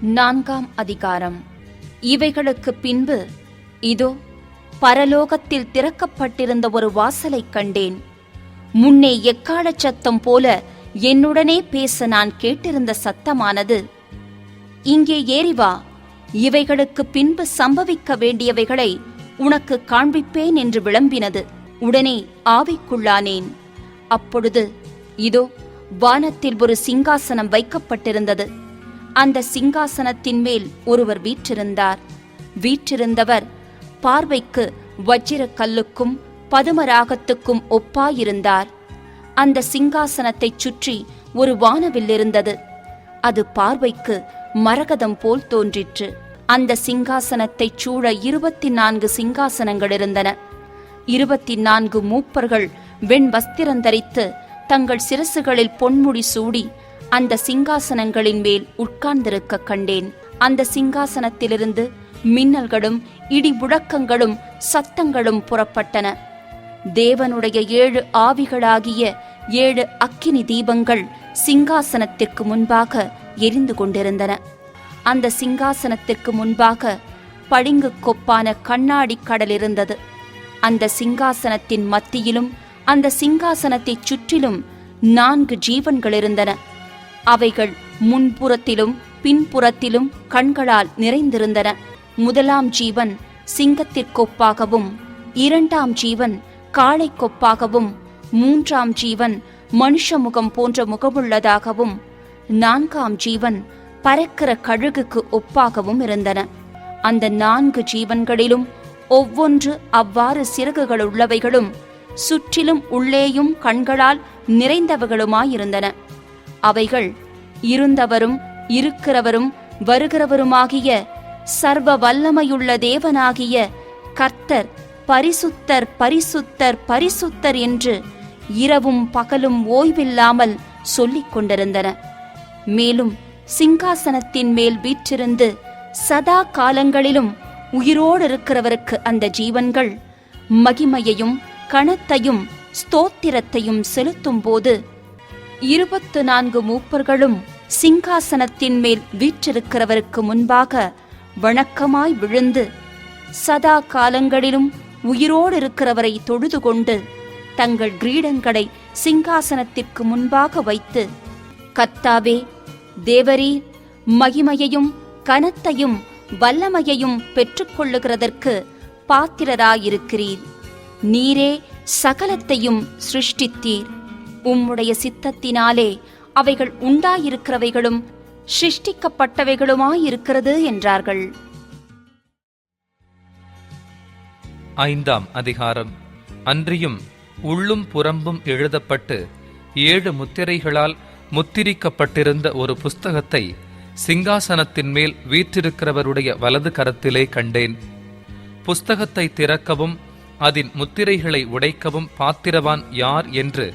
4ஆம் அதிகாரம். இவைகளுக்கு பின்பு இதோ பரலோகத்தில் திறக்கப்பட்டிருந்த ஒரு வாசலைக் கண்டேன். முன்னே எக்காளச் சத்தம் போல என்னுடனே பேச நான் கேட்டிருந்த சத்தமானது, இங்கே ஏறி வா, இவைகளுக்கு பின்பு சம்பவிக்க வேண்டியவைகளை உனக்கு காண்பிப்பேன் என்று விளம்பினது. உடனே ஆவிக்குள்ளானேன். அப்பொழுது இதோ வானத்தில் ஒரு சிங்காசனம் வைக்கப்பட்டிருந்தது. அந்த சிங்காசனத்தின் மேல் ஒருவர் வீற்றிருந்தார். வீற்றிருந்தவர் பார்வைக்கு வஜ்ரக் கல்லுக்கும் பதுமராகத்துக்கும் ஒப்பாயிருந்தார். அந்த சிங்காசனத்தைச் சுற்றி ஒரு வானவில் இருந்தது. அது பார்வைக்கு மரகதம் போல் தோன்றிற்று. அந்த சிங்காசனத்தைச் சூழ 24 சிங்காசனங்கள் இருந்தன. 24 மூப்பர்கள் வெண் வஸ்திரந்தரித்து தங்கள் சிரசுகளில் பொன்முடி சூடி அந்த சிங்காசனங்களின் மேல் உட்கார்ந்திருக்க கண்டேன். அந்த சிங்காசனத்திலிருந்து மின்னல்களும் இடி முழக்கங்களும் சத்தங்களும் புறப்பட்டன. தேவனுடைய 7 ஆவிகளாகிய 7 அக்கினி தீபங்கள் சிங்காசனத்திற்கு முன்பாக எரிந்து கொண்டிருந்தன. அந்த சிங்காசனத்திற்கு முன்பாக பளிங்கு கொப்பான கண்ணாடி கடல் இருந்தது. அந்த சிங்காசனத்தின் மத்தியிலும் அந்த சிங்காசனத்தைச் சுற்றிலும் 4 ஜீவன்கள் இருந்தன. அவைகள் முன்புறத்திலும் பின்புறத்திலும் கண்களால் நிறைந்திருந்தன. 1ஆம் ஜீவன் சிங்கத்திற்கொப்பாகவும், 2ஆம் ஜீவன் காளைக்கொப்பாகவும், 3ஆம் ஜீவன் மனுஷ முகம் போன்ற முகமுள்ளதாகவும், 4ஆம் ஜீவன் பறக்கிற கழுகுக்கு ஒப்பாகவும் இருந்தன. அந்த 4 ஜீவன்களிலும் ஒவ்வொன்று அவ்வாறு சிறகுகள் உள்ளவைகளும் சுற்றிலும் உள்ளேயும் கண்களால் நிறைந்தவைகளுமாயிருந்தன. அவைகள் இருந்தவரும் இருக்கிறவரும் வருகிறவருமாகிய சர்வ வல்லமையுள்ள தேவனாகிய கர்த்தர் பரிசுத்தர் பரிசுத்தர் பரிசுத்தர் என்று இரவும் பகலும் ஓய்வில்லாமல் சொல்லிக் கொண்டிருந்தன. மேலும் சிங்காசனத்தின் மேல் வீற்றிருந்து சதா காலங்களிலும் உயிரோடு இருக்கிறவருக்கு அந்த ஜீவன்கள் மகிமையையும் கனத்தையும் ஸ்தோத்திரத்தையும் செலுத்தும் போது 24 மூப்பர்களும் சிங்காசனத்தின் மேல் வீற்றிருக்கிறவருக்கு முன்பாக வணக்கமாய் விழுந்து சதா காலங்களிலும் உயிரோடு இருக்கிறவரை தொழுது கொண்டு தங்கள் கிரீடங்களை சிங்காசனத்திற்கு முன்பாக வைத்து, கர்த்தாவே, தேவரீர் மகிமையையும் கனத்தையும் வல்லமையையும் பெற்றுக்கொள்ளுகிறதற்கு பாத்திரராயிருக்கிறீர். நீரே சகலத்தையும் சிருஷ்டித்தீர். உம்முடைய சித்தத்தினாலே அவைகள் உண்டாயிருக்கிறவைகளும் சிருஷ்டிக்கப்பட்டவைகளுமாயிருக்கிறது என்றார்கள். 5ஆம் அதிகாரம். அன்றியும் உள்ளும் புறம்பும் எழுதப்பட்டு 7 முத்திரைகளால் முத்திரிக்கப்பட்டிருந்த ஒரு புஸ்தகத்தை சிங்காசனத்தின் மேல் வீற்றிருக்கிறவருடைய வலது கரத்திலே கண்டேன். புஸ்தகத்தை திறக்கவும் அதன் முத்திரைகளை உடைக்கவும் பாத்திரவான் யார் என்று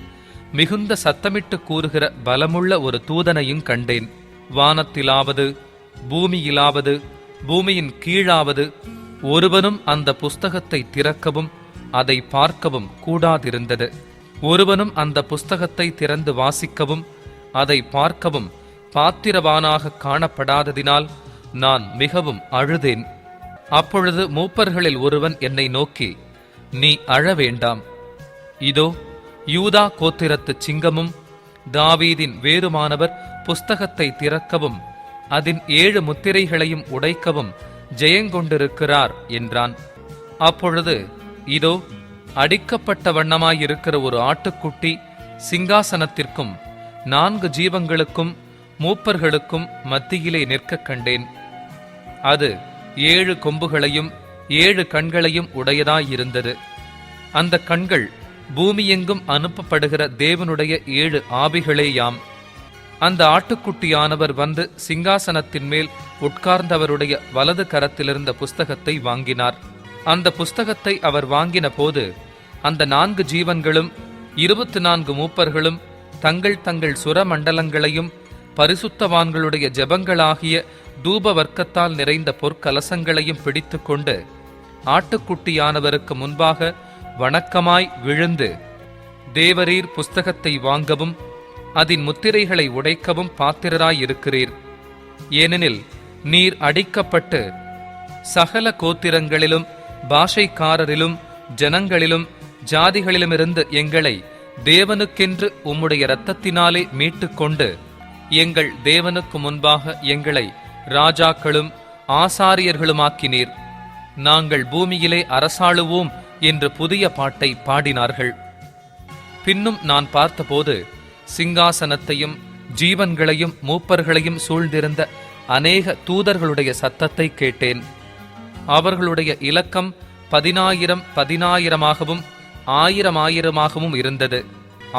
மிகுந்த சத்தமிட்டு கூறுகிற பலமுள்ள ஒரு தூதனையும் கண்டேன். வானத்திலாவது பூமியிலாவது பூமியின் கீழாவது ஒருவனும் அந்த புஸ்தகத்தை திறக்கவும் அதை பார்க்கவும் கூடாதிருந்தது. ஒருவனும் அந்த புஸ்தகத்தை திறந்து வாசிக்கவும் அதை பார்க்கவும் பாத்திரவானாக காணப்படாததினால் நான் மிகவும் அழுதேன். அப்பொழுது மூப்பர்களில் ஒருவன் என்னை நோக்கி, நீ அழ வேண்டாம். இதோ யூதா கோத்திரத்து சிங்கமும் தாவீதின் வேருமானவர் புஸ்தகத்தை திறக்கவும் அதன் 7 முத்திரைகளையும் உடைக்கவும் ஜெயங்கொண்டிருக்கிறார் என்றான். அப்பொழுது இதோ அடிக்கப்பட்ட வண்ணமாயிருக்கிற ஒரு ஆட்டுக்குட்டி சிங்காசனத்திற்கும் 4 ஜீவங்களுக்கும் மூப்பர்களுக்கும் மத்தியிலே நிற்க கண்டேன். அது 7 கொம்புகளையும் 7 கண்களையும் உடையதாயிருந்தது. அந்த கண்கள் பூமியெங்கும் அனுப்பப்படுகிற தேவனுடைய 7 ஆவிகளேயாம். அந்த ஆட்டுக்குட்டியானவர் வந்து சிங்காசனத்தின் மேல் உட்கார்ந்தவருடைய வலது கரத்திலிருந்த புஸ்தகத்தை வாங்கினார். அந்த புஸ்தகத்தை அவர் வாங்கின போது அந்த 4 ஜீவன்களும் 24 மூப்பர்களும் தங்கள் தங்கள் சுரமண்டலங்களையும் பரிசுத்தவான்களுடைய ஜெபங்களாகிய தூப வர்க்கத்தால் நிறைந்த பொற்கலசங்களையும் பிடித்து கொண்டு ஆட்டுக்குட்டியானவருக்கு முன்பாக வணக்கமாய் விழுந்து, தேவரீர் புஸ்தகத்தை வாங்கவும் அதன் முத்திரைகளை உடைக்கவும் பாத்திரராயிருக்கிறீர். ஏனெனில் நீர் அடிக்கப்பட்டு சகல கோத்திரங்களிலும் பாஷைக்காரரிலும் ஜனங்களிலும் ஜாதிகளிலுமிருந்து எங்களை தேவனுக்கென்று உம்முடைய இரத்தத்தினாலே மீட்டுக்கொண்டு எங்கள் தேவனுக்கு முன்பாக எங்களை ராஜாக்களும் ஆசாரியர்களுமாக்கினீர். நாங்கள் பூமியிலே அரசாளுவோம் என்று புதிய பாட்டை பாடினார்கள். பின்னும் நான் பார்த்தபோது சிங்காசனத்தையும் ஜீவன்களையும் மூப்பர்களையும் சூழ்ந்திருந்த அநேக தூதர்களுடைய சத்தத்தை கேட்டேன். அவர்களுடைய இலக்கம் 10,000 10,000 இருந்தது.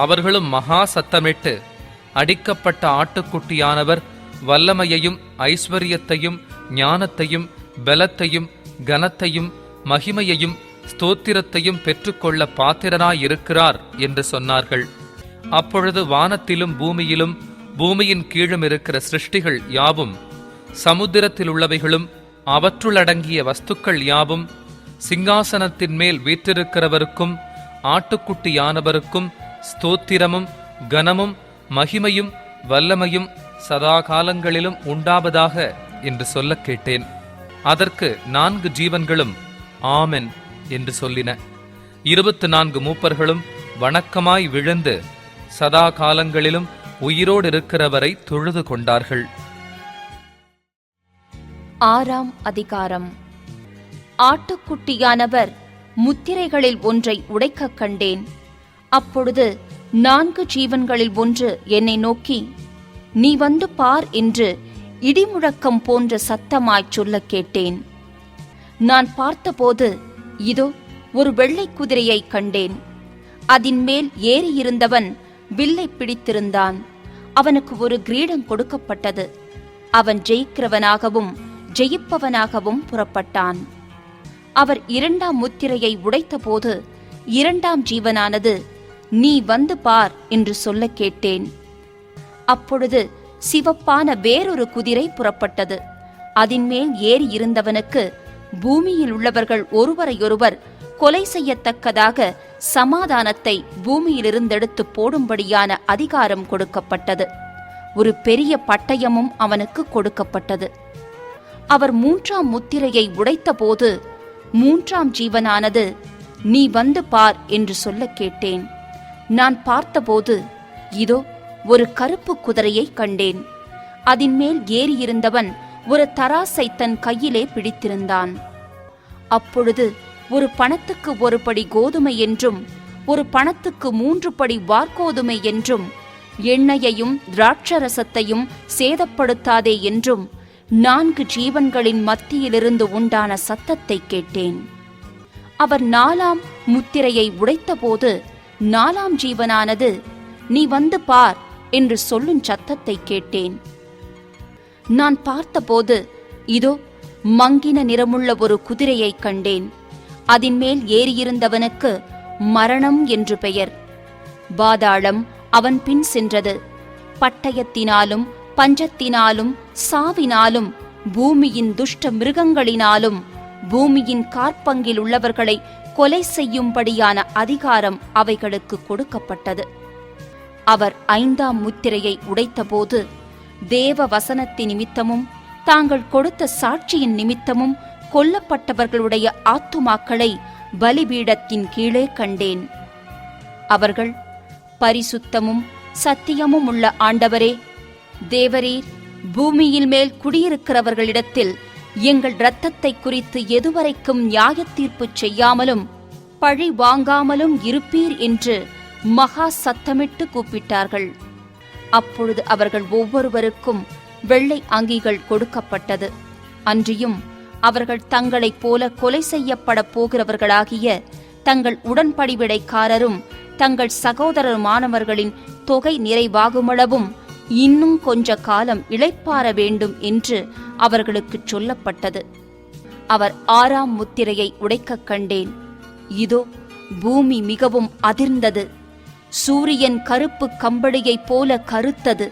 அவர்களும் மகா சத்தமிட்டு, அடிக்கப்பட்ட ஆட்டுக்குட்டியானவர் வல்லமையையும் ஐஸ்வர்யத்தையும் ஞானத்தையும் பலத்தையும் கனத்தையும் மகிமையையும் ஸ்தோத்திரத்தையும் பெற்றுக்கொள்ள பாத்திரனாயிருக்கிறார் என்று சொன்னார்கள். அப்பொழுது வானத்திலும் பூமியிலும் பூமியின் கீழும் இருக்கிற சிருஷ்டிகள் யாவும், சமுத்திரத்தில் உள்ளவைகளும் அவற்றுள்ளடங்கிய வஸ்துக்கள் யாவும், சிங்காசனத்தின் மேல் வீற்றிருக்கிறவருக்கும் ஆட்டுக்குட்டியானவருக்கும் ஸ்தோத்திரமும் கனமும் மகிமையும் வல்லமையும் சதா காலங்களிலும் உண்டாவதாக என்று சொல்லக் கேட்டேன். அதற்கு 4 ஜீவன்களும் ஆமென் என்று சொல்லின. 24 மூப்பர்களும் வணக்கமாய் விழுந்து சதா காலங்களிலும் உயிரோடு இருக்கிறவரை தொழுது கொண்டார்கள். 6ஆம் அதிகாரம். ஆட்டுக்குட்டியானவர் முத்திரைகளில் ஒன்றை உடைக்கக் கண்டேன். அப்பொழுது 4 ஜீவன்களில் ஒன்று என்னை நோக்கி, நீ வந்து பார் என்று இடிமுழக்கம் போன்ற சத்தமாய்ச் சொல்லக் கேட்டேன். நான் பார்த்தபோது இதோ ஒரு வெள்ளை குதிரையை கண்டேன். அதின் மேல் ஏறியிருந்தவன் வில்லை பிடித்திருந்தான். அவனுக்கு ஒரு கிரீடம் கொடுக்கப்பட்டது. அவன் ஜெயிக்கிறவனாகவும் ஜெயிப்பவனாகவும் புறப்பட்டான். அவர் 2ஆம் முத்திரையை உடைத்தபோது 2ஆம் ஜீவனானது, நீ வந்து பார் என்று சொல்லக் கேட்டேன். அப்பொழுது சிவப்பான வேறொரு குதிரை புறப்பட்டது. அதின்மேல் ஏறி இருந்தவனுக்கு பூமியில் உள்ளவர்கள் ஒருவரையொருவர் கொலை செய்யத்தக்கதாக சமாதானத்தை பூமியிலிருந்தெடுத்து போடும்படியான அதிகாரம் கொடுக்கப்பட்டது. ஒரு பெரிய பட்டயமும் அவனுக்கு கொடுக்கப்பட்டது. அவர் 3ஆம் முத்திரையை உடைத்தபோது 3ஆம் ஜீவனானது, நீ வந்து பார் என்று சொல்லக் கேட்டேன். நான் பார்த்தபோது இதோ ஒரு கருப்பு குதிரையை கண்டேன். அதின்மேல் ஏறியிருந்தவன் ஒரு தராசை தன் கையிலே பிடித்திருந்தான். அப்பொழுது ஒரு பணத்துக்கு 1 படி கோதுமை என்றும் ஒரு பணத்துக்கு 3 படி வார்கோதுமை என்றும் எண்ணெயையும் திராட்சரசத்தையும் சேதப்படுத்தாதே என்றும் 4 ஜீவன்களின் மத்தியிலிருந்து உண்டான சத்தத்தை கேட்டேன். அவர் 4ஆம் முத்திரையை உடைத்தபோது 4ஆம் ஜீவனானது, நீ வந்து பார் என்று சொல்லும் சத்தத்தை கேட்டேன். நான் பார்த்தபோது இதோ மங்கின நிறமுள்ள ஒரு குதிரையை கண்டேன். அதின்மேல் ஏறியிருந்தவனுக்கு மரணம் என்று பெயர். பாதாளம் அவன் பின் சென்றது. பட்டயத்தினாலும் பஞ்சத்தினாலும் சாவினாலும் பூமியின் துஷ்ட மிருகங்களினாலும் பூமியின் காற்பங்கில் உள்ளவர்களை கொலை செய்யும்படியான அதிகாரம் அவைகளுக்கு கொடுக்கப்பட்டது. அவர் 5ஆம் முத்திரையை உடைத்தபோது தேவ வசனத்தின் நிமித்தமும் தாங்கள் கொடுத்த சாட்சியின் நிமித்தமும் கொல்லப்பட்டவர்களுடைய ஆத்துமாக்களை பலிபீடத்தின் கீழே கண்டேன். அவர்கள், பரிசுத்தமும் சத்தியமும் உள்ள ஆண்டவரே, தேவரீர் பூமியில் மேல் குடியிருக்கிறவர்களிடத்தில் எங்கள் இரத்தத்தை குறித்து எதுவரைக்கும் நியாயத்தீர்ப்பு செய்யாமலும் பழி வாங்காமலும் இருப்பீர் என்று மகா சத்தமிட்டு கூப்பிட்டார்கள். அப்பொழுது அவர்கள் ஒவ்வொருவருக்கும் வெள்ளை அங்கிகள் கொடுக்கப்பட்டது. அன்றியும் அவர்கள் தங்களைப் போல கொலை செய்யப்பட போகிறவர்களாகிய தங்கள் உடன்படிவிடைக்காரரும் தங்கள் சகோதரருமானவர்களின் தொகை நிறைவாகுமளவும் இன்னும் கொஞ்ச காலம் இளைப்பாற வேண்டும் என்று அவர்களுக்குச் சொல்லப்பட்டது. அவர் 6ஆம் முத்திரையை உடைக்கக் கண்டேன். இதோ பூமி மிகவும் அதிர்ந்தது. சூரியன் கருப்பு கம்பளியைப் போல கருத்தது.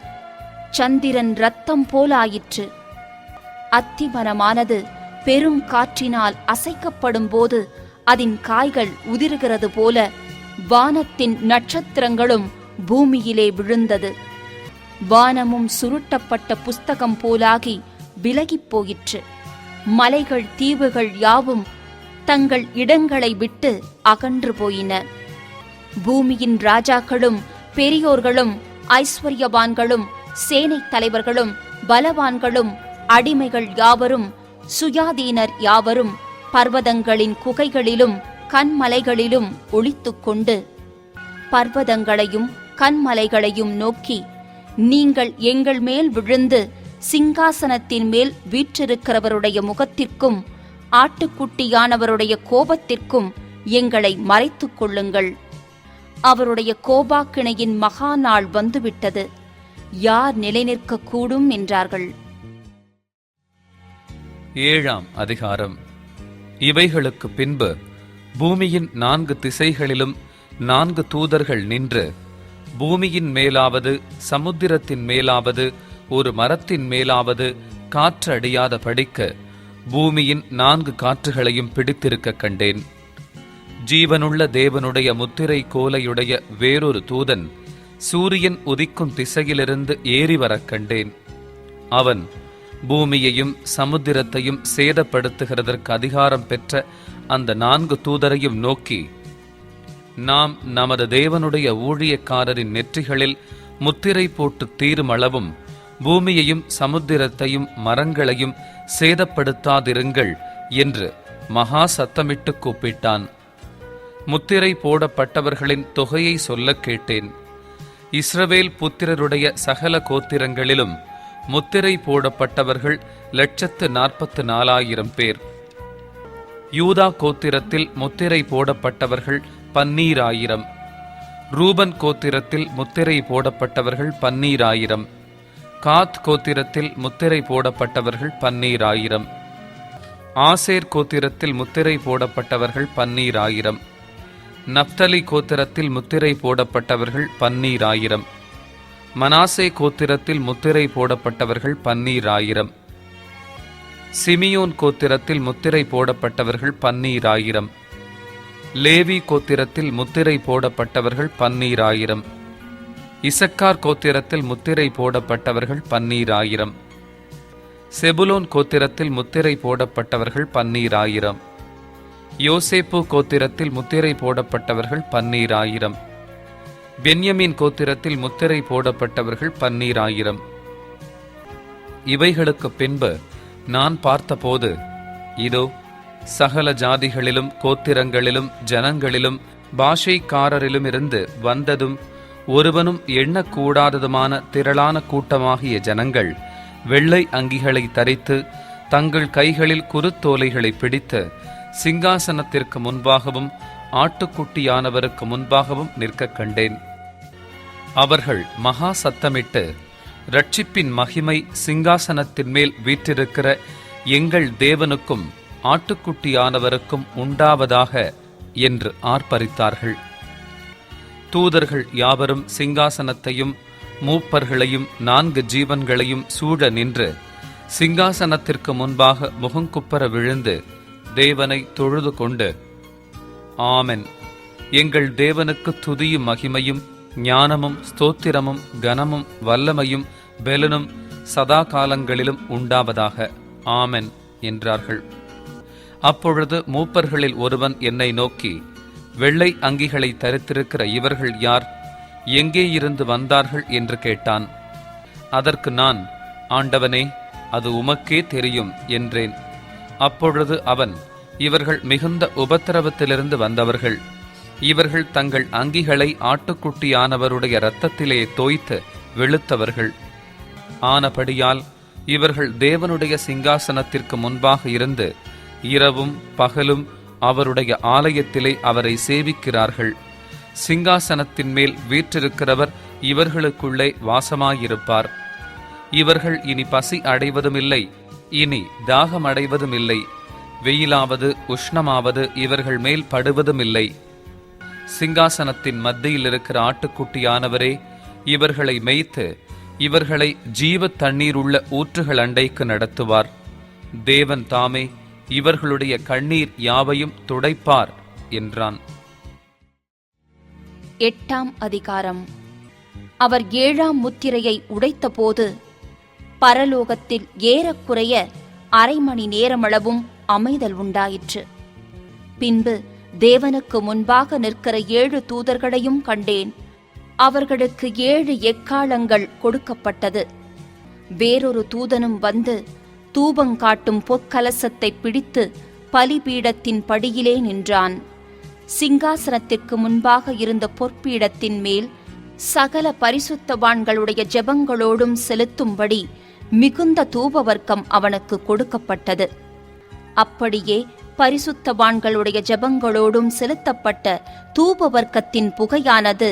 சந்திரன் இரத்தம் போலாயிற்று. அத்திமரமானது பெரும் காற்றினால் அசைக்கப்படும் போது அதன் காய்கள் உதிர்கிறது போல வானத்தின் நட்சத்திரங்களும் பூமியிலே விழுந்தது. வானமும் சுருட்டப்பட்ட புஸ்தகம் போலாகி விலகிப் போயிற்று. மலைகள் தீவுகள் யாவும் தங்கள் இடங்களை விட்டு அகன்று போயின. பூமியின் ராஜாக்களும் பெரியோர்களும் ஐஸ்வர்யவான்களும் சேனைத் தலைவர்களும் பலவான்களும் அடிமைகள் யாவரும் சுயாதீனர் யாவரும் பர்வதங்களின் குகைகளிலும் கன்மலைகளிலும் ஒளித்துக்கொண்டு பர்வதங்களையும் கன்மலைகளையும் நோக்கி, நீங்கள் எங்கள் மேல் விழுந்து சிங்காசனத்தின் மேல் வீற்றிருக்கிறவருடைய முகத்திற்கும் ஆட்டுக்குட்டியானவருடைய கோபத்திற்கும் எங்களை மறைத்துக் கொள்ளுங்கள். அவருடைய கோபாக்கினையின் மகா நாள் வந்துவிட்டது. யார் நிலைநிற்கக்கூடும் என்றார்கள். 7ஆம் அதிகாரம். இவைகளுக்கு பின்பு பூமியின் 4 திசைகளிலும் 4 தூதர்கள் நின்று, பூமியின் மேலாவது சமுத்திரத்தின் மேலாவது ஒரு மரத்தின் மேலாவது காற்று அடியாத படிக்க பூமியின் 4 காற்றுகளையும் பிடித்திருக்க கண்டேன். ஜீவனுள்ள தேவனுடைய முத்திரை கோலையுடைய வேறொரு தூதன் சூரியன் உதிக்கும் திசையிலிருந்து ஏறி வரக் கண்டேன். அவன் பூமியையும் சமுத்திரத்தையும் சேதப்படுத்துகிறதற்கு அதிகாரம் பெற்ற அந்த 4 தூதரையும் நோக்கி, நாம் நமது தேவனுடைய ஊழியக்காரரின் நெற்றிகளில் முத்திரை போட்டு தீருமளவும் பூமியையும் சமுத்திரத்தையும் மரங்களையும் சேதப்படுத்தாதிருங்கள் என்று மகா சத்தமிட்டு கூப்பிட்டான். முத்திரை போடப்பட்டவர்களின் தொகையை சொல்லக் கேட்டேன். இஸ்ரவேல் புத்திரருடைய சகல கோத்திரங்களிலும் முத்திரை போடப்பட்டவர்கள் 144,000 பேர். யூதா கோத்திரத்தில் முத்திரை போடப்பட்டவர்கள் 12,000. ரூபன் கோத்திரத்தில் முத்திரை போடப்பட்டவர்கள் 12,000. காத் கோத்திரத்தில் முத்திரை போடப்பட்டவர்கள் 12,000. ஆசேர் கோத்திரத்தில் முத்திரை போடப்பட்டவர்கள் 12,000. நப்தலி கோத்திரத்தில் முத்திரை போடப்பட்டவர்கள் 12,000. மனாசே கோத்திரத்தில் முத்திரை போடப்பட்டவர்கள் 12,000. சிமியோன் கோத்திரத்தில் முத்திரை போடப்பட்டவர்கள் 12,000. லேவி கோத்திரத்தில் முத்திரை போடப்பட்டவர்கள் 12,000. இசக்கார் கோத்திரத்தில் முத்திரை போடப்பட்டவர்கள் 12,000. செபுலோன் கோத்திரத்தில் முத்திரை போடப்பட்டவர்கள் 12,000. யோசேப்பு கோத்திரத்தில் முத்திரை போடப்பட்டவர்கள் 12,000. பென்யமீன் கோத்திரத்தில் முத்திரை போடப்பட்டவர்கள் 12,000. இவைகளுக்கு பின்பு நான் பார்த்தபோது, இதோ, சகல ஜாதிகளிலும் கோத்திரங்களிலும் ஜனங்களிலும் பாஷைக்காரரிலுமிருந்து வந்ததும் ஒருவனும் எண்ணக்கூடாததுமான திரளான கூட்டமாகிய ஜனங்கள் வெள்ளை அங்கிகளை தரித்து தங்கள் கைகளில் குருத்தோலைகளை பிடித்து சிங்காசனத்திற்கு முன்பாகவும் ஆட்டுக்குட்டியானவருக்கு முன்பாகவும் நிற்க கண்டேன். அவர்கள் மகா சத்தமிட்டு, இரட்சிப்பின் மகிமை சிங்காசனத்தின் மேல் வீற்றிருக்கிற எங்கள் தேவனுக்கும் ஆட்டுக்குட்டியானவருக்கும் உண்டாவதாக என்று ஆர்ப்பரித்தார்கள். தூதர்கள் யாவரும் சிங்காசனத்தையும் மூப்பர்களையும் 4 ஜீவன்களையும் சூழ நின்று சிங்காசனத்திற்கு முன்பாக முகங்குப்புற விழுந்து தேவனை தொழுது கொண்டு, ஆமென், எங்கள் தேவனுக்கு துதியும் மகிமையும் ஞானமும் ஸ்தோத்திரமும் கனமும் வல்லமையும் பெலனும் சதா காலங்களிலும் உண்டாவதாக, ஆமென் என்றார்கள். அப்பொழுது மூப்பர்களில் ஒருவன் என்னை நோக்கி, வெள்ளை அங்கிகளை தரித்திருக்கிற இவர்கள் யார்? எங்கே இருந்து வந்தார்கள் என்று கேட்டான். அதற்கு நான், ஆண்டவனே, அது உமக்கே தெரியும் என்றேன். அப்பொழுது அவன், இவர்கள் மிகுந்த உபத்திரவத்திலிருந்து வந்தவர்கள். இவர்கள் தங்கள் அங்கிகளை ஆட்டுக்குட்டியானவருடைய இரத்தத்திலே தோய்த்து வெளுத்தவர்கள். ஆனபடியால் இவர்கள் தேவனுடைய சிங்காசனத்திற்கு முன்பாக இருந்து இரவும் பகலும் அவருடைய ஆலயத்திலே அவரை சேவிக்கிறார்கள். சிங்காசனத்தின் மேல் வீற்றிருக்கிறவர் இவர்களுக்குள்ளே வாசமாயிருப்பார். இவர்கள் இனி பசி அடைவதுமில்லை, இனி தாகம் அடைவதுமில்லை. வெயிலாவது உஷ்ணமாவது இவர்கள் மேல் படுவதுமில்லை. சிங்காசனத்தின் மத்தியில் இருக்கிற ஆட்டுக்குட்டியானவரே இவர்களை மேய்த்து இவர்களை ஜீவ தண்ணீர் உள்ள ஊற்றுகள் அண்டைக்கு நடத்துவார். தேவன் தாமே இவர்களுடைய கண்ணீர் யாவையும் துடைப்பார் என்றான். 8ஆம் அதிகாரம். அவர் 7ஆம் முத்திரையை உடைத்தபோது பரலோகத்தில் ஏறக்குறைய அரை மணி நேரமளவும் அமைதல் உண்டாயிற்று. பின்பு தேவனுக்கு முன்பாக நிற்கிற 7 தூதர்களையும் கண்டேன். அவர்களுக்கு 7 எக்காளங்கள் கொடுக்கப்பட்டது. வேறொரு தூதனும் வந்து தூபங்காட்டும் பொற்கலசத்தை பிடித்து பலிபீடத்தின் படியிலே நின்றான். சிங்காசனத்திற்கு முன்பாக இருந்த பொற்பீடத்தின் மேல் சகல பரிசுத்தவான்களுடைய ஜெபங்களோடும் செலுத்தும்படி மிகுந்த தூபவர்க்கம் அவனுக்கு கொடுக்கப்பட்டது. அப்படியே பரிசுத்தவான்களுடைய ஜெபங்களோடும் செலுத்தப்பட்ட தூபவர்க்கத்தின் புகையானது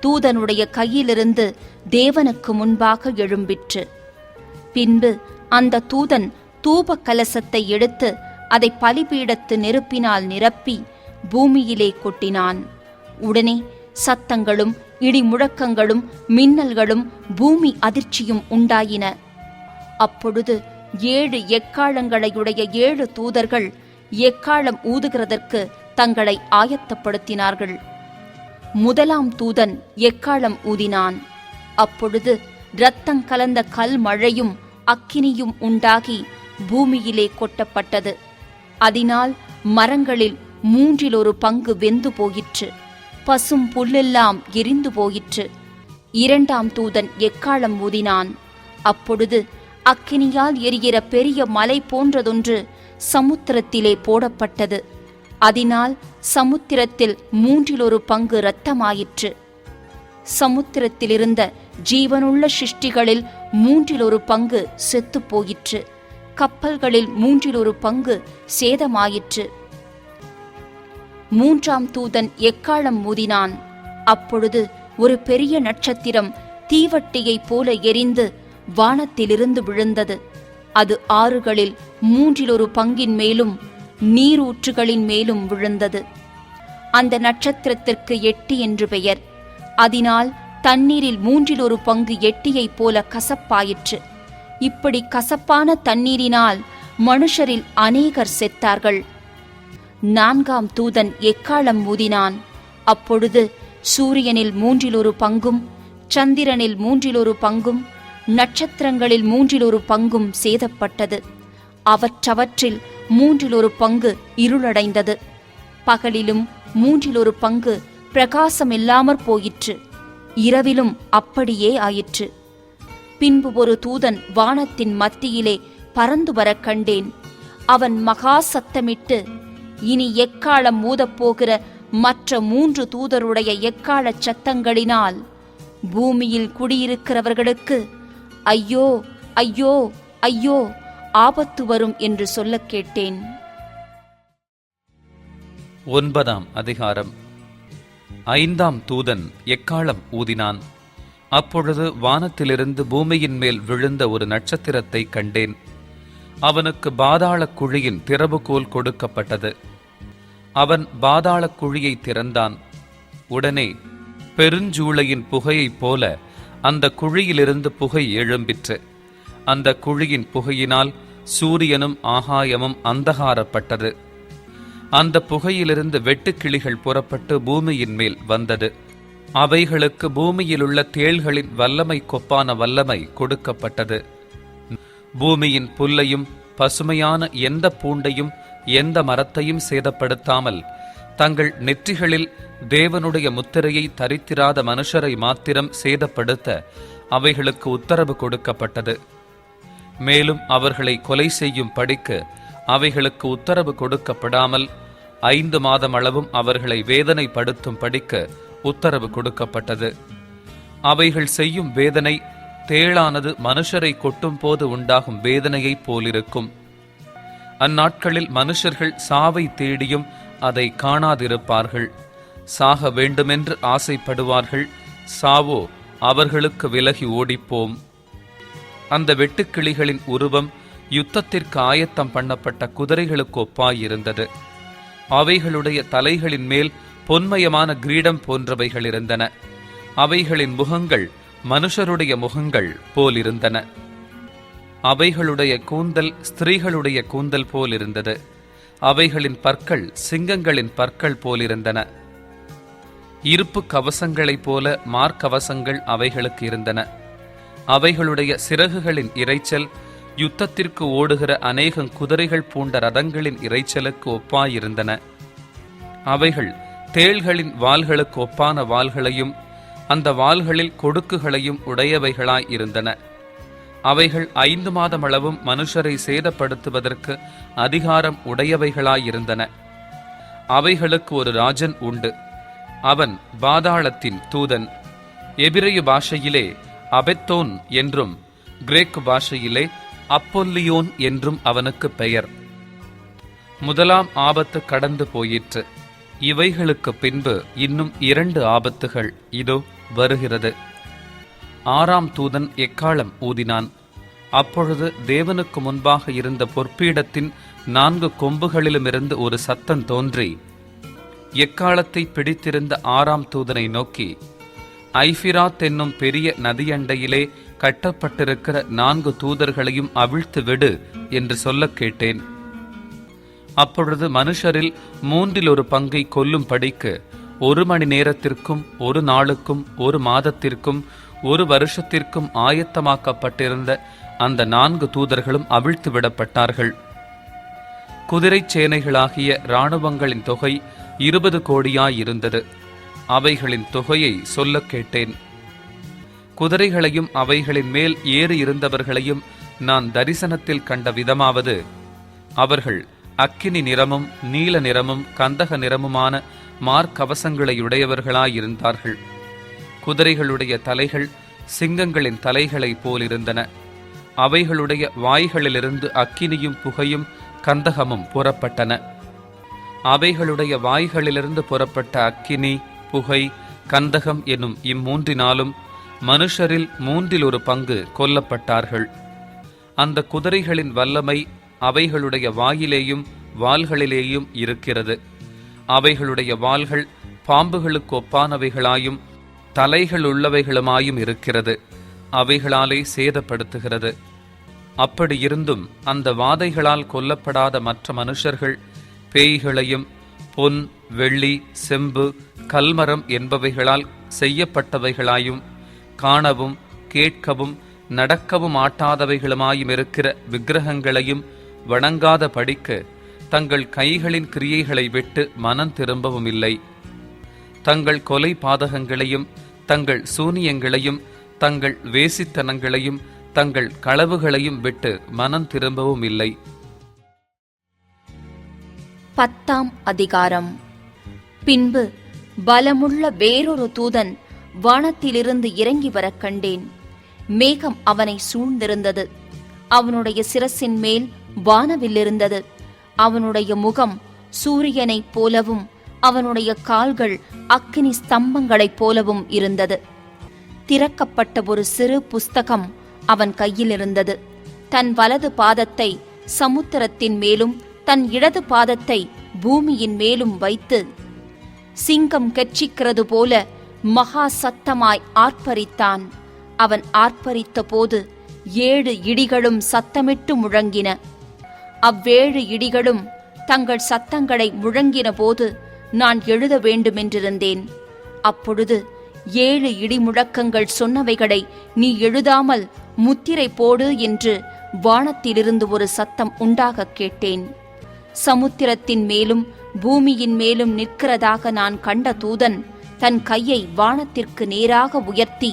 தூதனுடைய கையிலிருந்து தேவனுக்கு முன்பாக எழும்பிற்று. பின்பு அந்த தூதன் தூப கலசத்தை எடுத்து அதை பலிபீடத்து நெருப்பினால் நிரப்பி பூமியிலே கொட்டினான். உடனே சத்தங்களும் இடி முழக்கங்களும் மின்னல்களும் பூமி அதிர்ச்சியும் உண்டாயின. அப்பொழுது 7 எக்காளங்களையுடைய 7 தூதர்கள் எக்காளம் ஊதுகிறதற்கு தங்களை ஆயத்தப்படுத்தினார்கள். முதலாம் தூதன் எக்காளம் ஊதினான். அப்பொழுது இரத்தம் கலந்த கல் மழையும் அக்கினியும் உண்டாகி பூமியிலே கொட்டப்பட்டது. அதனால் மரங்களில் 3 பங்கு வெந்து போயிற்று. பசும் புல்லெல்லாம் எரிந்து போயிற்று. 2ஆம் தூதன் எக்காளம் ஊதினான். அப்பொழுது அக்கினியால் எரிகிற பெரிய மலை போன்றதொன்று சமுத்திரத்திலே போடப்பட்டது. அதனால் சமுத்திரத்தில் 3 பங்கு இரத்தமாயிற்று. சமுத்திரத்திலிருந்த ஜீவனுள்ள சிருஷ்டிகளில் 3 பங்கு செத்துப் போயிற்று. கப்பல்களில் 3 பங்கு சேதமாயிற்று. 3ஆம் தூதன் எக்காளம் ஊதினான். அப்பொழுது ஒரு பெரிய நட்சத்திரம் தீவட்டியைப் போல எரிந்து வானத்திலிருந்து விழுந்தது. அது ஆறுகளில் 3 பங்கின் மேலும் நீரூற்றுகளின் மேலும் விழுந்தது. அந்த நட்சத்திரத்திற்கு எட்டி என்று பெயர். அதனால் தண்ணீரில் 3 பங்கு எட்டியைப் போல கசப்பாயிற்று. இப்படி கசப்பான தண்ணீரினால் மனுஷரில் அநேகர் செத்தார்கள். 4ஆம் தூதன் எக்காளம் ஊதினான். அப்பொழுது சூரியனில் 3 பங்கும், சந்திரனில் 3 பங்கும், நட்சத்திரங்களில் 3 பங்கும் சேதப்பட்டது. அவற்றில் 3 பங்கு இருளடைந்தது. பகலிலும் 3 பங்கு பிரகாசமில்லாமற் போயிற்று. இரவிலும் அப்படியே ஆயிற்று. பின்பு ஒரு தூதன் வானத்தின் மத்தியிலே பறந்து வரக் கண்டேன். அவன் மகா சத்தமிட்டு, இனி எக்காளம் ஊதப்போகிற மற்ற 3 தூதருடைய எக்காளச் சத்தங்களினால் பூமியில் குடியிருக்கிறவர்களுக்கு ஐயோ ஐயோ ஐயோ ஆபத்து வரும் என்று சொல்லக் கேட்டேன். 9ஆம் அதிகாரம். 5ஆம் தூதன் எக்காளம் ஊதினான். அப்பொழுது வானத்திலிருந்து பூமியின் மேல் விழுந்த ஒரு நட்சத்திரத்தை கண்டேன். அவனுக்கு பாதாள குழியின் திறவுகோல் கொடுக்கப்பட்டது. அவன் பாதாள குழியை திறந்தான். உடனே பெருஞ்சூளையின் புகையைப் போல அந்த குழியிலிருந்து புகை எழும்பிற்று. அந்த குழியின் புகையினால் சூரியனும் ஆகாயமும் அந்தகாரப்பட்டது. அந்த புகையிலிருந்து வெட்டுக்கிளிகள் புறப்பட்டு பூமியின் மேல் வந்தது. அவைகளுக்கு பூமியிலுள்ள தேள்களின் வல்லமை கொப்பான வல்லமை கொடுக்கப்பட்டது. பூமியின் புல்லையும் பசுமையான எந்த பூண்டையும் எந்த மரத்தையும் சேதப்படுத்தாமல் தங்கள் நெற்றிகளில் தேவனுடைய முத்திரையை தரித்திராத மனுஷரை மாத்திரம் சேதப்படுத்த அவைகளுக்கு உத்தரவு கொடுக்கப்பட்டது. மேலும் அவர்களை கொலை செய்யும் படிக்கு அவைகளுக்கு உத்தரவு கொடுக்கப்படாமல் 5 மாதம் அளவும் அவர்களை வேதனைப்படுத்தும் படிக்கு உத்தரவு கொடுக்கப்பட்டது. அவைகள் செய்யும் வேதனை தேளானது மனுஷரை கொட்டும் போது உண்டாகும் வேதனையைப் போலிருக்கும். அந்நாட்களில் மனுஷர்கள் சாவை தேடியும் அதை காணாதிருப்பார்கள். சாக வேண்டுமென்று ஆசைப்படுவார்கள். சாவோ அவர்களுக்கு விலகி ஓடிப்போம். அந்த வெட்டுக்கிளிகளின் உருவம் யுத்தத்திற்கு ஆயத்தம் பண்ணப்பட்ட குதிரைகளுக்கு ஒப்பாயிருந்தது. அவைகளுடைய தலைகளின் மேல் பொன்மயமான கிரீடம் போன்றவைகள் இருந்தன. அவைகளின் முகங்கள் மனுஷருடைய முகங்கள் போலிருந்தன. அவைகளுடைய கூந்தல் ஸ்திரீகளுடைய கூந்தல் போலிருந்தது. அவைகளின் பற்கள் சிங்கங்களின் பற்கள் போலிருந்தன. இருப்பு கவசங்களைப் போல மார்க்கவசங்கள் அவைகளுக்கு இருந்தன. அவைகளுடைய சிறகுகளின் இரைச்சல் யுத்தத்திற்கு ஓடுகிற அநேகம் குதிரைகள் பூண்ட ரதங்களின் இரைச்சலுக்கு ஒப்பாயிருந்தன. அவைகள் தேள்களின் வாள்களுக்கு ஒப்பான வாள்களையும் அந்த வாள்களில் கொடுக்குகளையும் உடையவைகளாய் இருந்தன. அவைகள் 5 மாதமளவும் மனுஷரை சேதப்படுத்துவதற்கு அதிகாரம் உடையவைகளாயிருந்தன. அவைகளுக்கு ஒரு ராஜன் உண்டு. அவன் பாதாளத்தின் தூதன். எபிரெய பாஷையிலே அபெத்தோன் என்றும் கிரேக்கு பாஷையிலே அப்பொல்லியோன் என்றும் அவனுக்கு பெயர். முதலாம் ஆபத்து கடந்து போயிற்று. இவைகளுக்கு பின்பு இன்னும் 2 ஆபத்துகள் இதோ வருகிறது. 6ஆம் தூதன் எக்காளம் ஊதினான். அப்பொழுது தேவனுக்கு முன்பாக இருந்த பொற்பீடத்தின் 4 கொம்புகளிலுமிருந்து ஒரு சத்தம் தோன்றி எக்காளத்தை பிடித்திருந்த 6ஆம் தூதனை நோக்கி, ஐபிராத் என்னும் பெரிய நதியண்டையிலே கட்டப்பட்டிருக்கிற 4 தூதர்களையும் அவிழ்த்து விடு என்று சொல்ல கேட்டேன். அப்பொழுது மனுஷரில் 1/3 பங்கை கொல்லும்படிக்கு 1 மணி நேரத்திற்கும் 1 நாளுக்கும் 1 மாதத்திற்கும் 1 வருஷத்திற்கும் ஆயத்தமாக்கப்பட்டிருந்த அந்த 4 தூதர்களும் அவிழ்த்து விடப்பட்டார்கள். குதிரை சேனைகளாகிய இராணுவங்களின் தொகை 20 கோடியாயிருந்தது. அவைகளின் தொகையை சொல்ல கேட்டேன். குதிரைகளையும் அவைகளின் மேல் ஏறி இருந்தவர்களையும் நான் தரிசனத்தில் கண்ட விதமாவது, அவர்கள் அக்கினி நிறமும் நீல நிறமும் கந்தக நிறமுமான மார்க்கவசங்களையுடையவர்களாயிருந்தார்கள். குதிரைகளுடைய தலைகள் சிங்கங்களின் தலைகளைப் போலிருந்தன. அவைகளுடைய வாய்களிலிருந்து அக்கினியும் புகையும் கந்தகமும் புறப்பட்டன. அவைகளுடைய வாய்களிலிருந்து புறப்பட்ட அக்கினி, புகை, கந்தகம் என்னும் இம்மூன்றினாலும் மனுஷரில் 1/3 பங்கு கொல்லப்பட்டார்கள். அந்த குதிரைகளின் வல்லமை அவைகளுடைய வாயிலேயும் வாள்களிலேயும் இருக்கிறது. அவைகளுடைய வாள்கள் பாம்புகளுக்கு ஒப்பானவைகளாயும் தலைகள் உள்ளவைகளுமாயும் இருக்கிறது. அவைகளாலே சேதப்படுத்துகிறது. அப்படியிருந்தும் அந்த வாதைகளால் கொல்லப்படாத மற்ற மனுஷர்கள் பேய்களையும் பொன், வெள்ளி, செம்பு, கல்மரம் என்பவைகளால் செய்யப்பட்டவைகளாயும் காணவும் கேட்கவும் நடக்கவும் ஆட்டாதவைகளுமாயும் இருக்கிற விக்கிரகங்களையும் வணங்காத படிக்க தங்கள் கைகளின் கிரியைகளை விட்டு மனம் திரும்பவும் இல்லை. தங்கள் கொலை பாதகங்களையும் தங்கள் சூனியங்களையும் தங்கள் வேசித்தனங்களையும் தங்கள் களவுகளையும் விட்டு மனம் திரும்பவும் இல்லை. 10ஆம் அதிகாரம். பின்பு பலமுள்ள வேறொரு தூதன் வானத்திலிருந்து இறங்கி வரக் கண்டேன். மேகம் அவனை சூழ்ந்திருந்தது. அவனுடைய சிரசின் மேல் வானவில்லிருந்தது. அவனுடைய முகம் சூரியனைப் போலவும் அவனுடைய கால்கள் அக்கினி ஸ்தம்பங்களைப் போலவும் இருந்தது. திறக்கப்பட்ட ஒரு சிறு புஸ்தகம் அவன் கையில் இருந்தது. தன் வலது பாதத்தை சமுத்திரத்தின் மேலும் தன் இடது பாதத்தை பூமியின் மேலும் வைத்து சிங்கம் கெர்ச்சிக்கிறது போல மகா சத்தமாய் ஆர்ப்பரித்தான். அவன் ஆர்ப்பரித்த போது 7 இடிகளும் சத்தமிட்டு முழங்கின. அவ்வேழு இடிகளும் தங்கள் சத்தங்களை முழங்கின போது நான் எழுத வேண்டுமென்றிருந்தேன். அப்பொழுது 7 இடி முழக்கங்கள் சொன்னவைகளை நீ எழுதாமல் முத்திரை போடு என்று வானத்திலிருந்து ஒரு சத்தம் உண்டாகக் கேட்டேன். சமுத்திரத்தின் மேலும் பூமியின் மேலும் நிற்கிறதாக நான் கண்ட தூதன் தன் கையை வானத்திற்கு நேராக உயர்த்தி,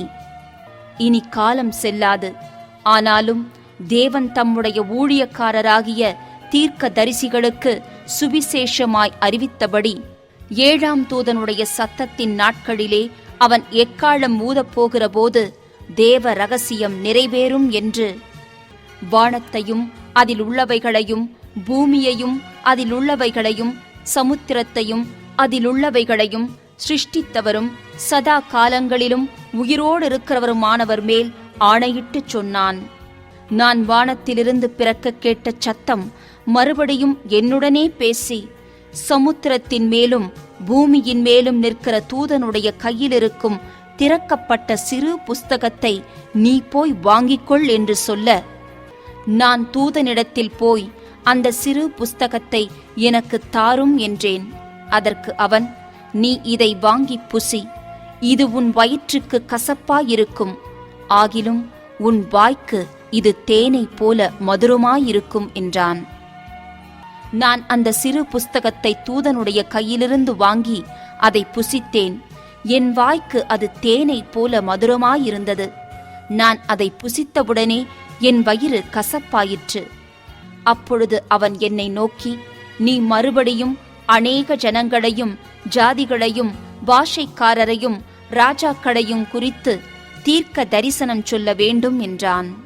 இனி காலம் செல்லாது, ஆனாலும் தேவன் தம்முடைய ஊழியக்காரராகிய தீர்க்க தரிசிகளுக்கு சுவிசேஷமாய் அறிவித்தபடி 7ஆம் தூதனுடைய சத்தத்தின் நாட்களிலே அவன் எக்காளம் ஊதப்போகிற போது தேவ ரகசியம் நிறைவேறும் என்று வானத்தையும் அதில் உள்ளவைகளையும் பூமியையும் அதில் உள்ளவைகளையும் சமுத்திரத்தையும் அதில் உள்ளவைகளையும் சிருஷ்டித்தவரும் சதா காலங்களிலும் உயிரோடு இருக்கிறவருமானவர் மேல் ஆணையிட்டு சொன்னான். நான் வானத்திலிருந்து பிறக்க கேட்ட சத்தம் மறுபடியும் என்னுடனே பேசி, சமுத்திரத்தின் மேலும் பூமியின் மேலும் நிற்கிற தூதனுடைய கையிலிருக்கும் திறக்கப்பட்ட சிறு புஸ்தகத்தை நீ போய் வாங்கிக்கொள் என்று சொல்ல, நான் தூதனிடத்தில் போய் அந்த சிறு புஸ்தகத்தை எனக்கு தாரும் என்றேன். அதற்கு அவன், நீ இதை வாங்கி புசி, இது உன் வயிற்றுக்கு கசப்பாயிருக்கும், ஆகிலும் உன் வாய்க்கு இது தேனைப் போல மதுரமாயிருக்கும் என்றான். நான் அந்த சிறு புஸ்தகத்தை தூதனுடைய கையிலிருந்து வாங்கி அதை புசித்தேன். என் வாய்க்கு அது தேனைப் போல மதுரமாயிருந்தது. நான் அதை புசித்தவுடனே என் வயிறு கசப்பாயிற்று. அப்பொழுது அவன் என்னை நோக்கி, நீ மறுபடியும் அநேக ஜனங்களையும் ஜாதிகளையும் பாஷைக்காரரையும் ராஜாக்களையும் குறித்து தீர்க்க தரிசனம் சொல்ல வேண்டும் என்றான்.